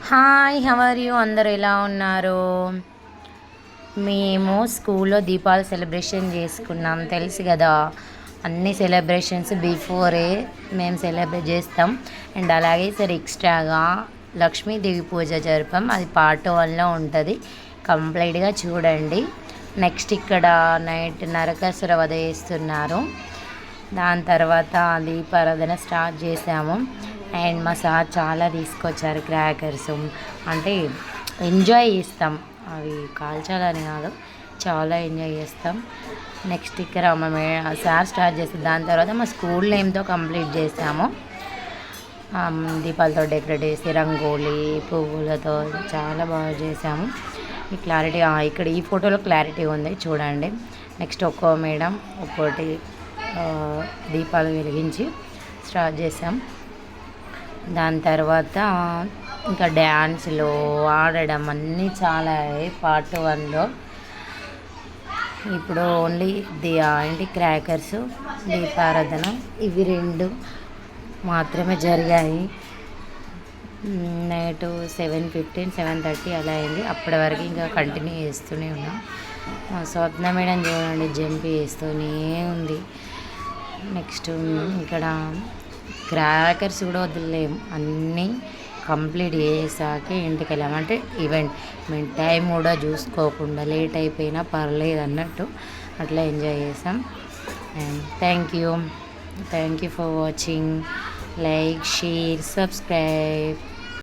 Hi how are you అందరూ ఎలా ఉన్నారు? మేము స్కూల్లో దీపావళి సెలబ్రేషన్ చేసుకున్నాం, తెలుసు కదా. అన్ని సెలబ్రేషన్స్ బిఫోరే మేము సెలబ్రేట్ చేస్తాం. అండ్ అలాగే సరే ఎక్స్ట్రాగా లక్ష్మీదేవి పూజ జరిపాం, అది పార్ట్ 1లో ఉంటుంది, కంప్లీట్గా చూడండి. నెక్స్ట్ ఇక్కడ నైట్ నరకాసుర వధ చేస్తున్నారు, దాని తర్వాత దీపారాధన స్టార్ట్ చేసాము. అండ్ మా సార్ చాలా తీసుకొచ్చారు క్రాకర్స్, అంటే ఎంజాయ్ చేస్తాం, అవి కాల్చాలని కాదు, చాలా ఎంజాయ్ చేస్తాం. నెక్స్ట్ ఇక్కడ మా సార్ స్టార్ట్ చేస్తాం, దాని తర్వాత మా స్కూల్ నేమ్తో కంప్లీట్ చేసాము. దీపాలతో డెకరేట్ చేసి రంగోలీ పువ్వులతో చాలా బాగా చేసాము. ఈ క్లారిటీ ఇక్కడ ఈ ఫోటోలో క్లారిటీ ఉంది చూడండి. నెక్స్ట్ ఒక్కో మేడం ఒక్కోటి దీపాలు వెలిగించి స్టార్ట్ చేసాం. దాని తర్వాత ఇంకా డ్యాన్స్లు ఆడడం అన్నీ చాలా పార్ట్ 1లో. ఇప్పుడు ఓన్లీ ఏంటి క్రాకర్స్ దీపారాధన ఇవి 2 మాత్రమే జరిగాయి. నైట్ 7:15 7:30 అలా అయింది. అప్పటి వరకు ఇంకా కంటిన్యూ చేస్తూనే ఉన్నాం. స్వప్న మేడం చూడండి జంప్ చేస్తూనే ఉంది. నెక్స్ట్ ఇక్కడ క్రాకర్స్ కూడా వదిలేము, అన్నీ కంప్లీట్ చేసాకే ఇంటికి వెళ్ళాము. అంటే ఈవెంట్ మేము టైం కూడా చూసుకోకుండా లేట్ అయిపోయినా పర్లేదు అన్నట్టు అట్లా ఎంజాయ్ చేసాం. And thank you for watching. Like, share, subscribe.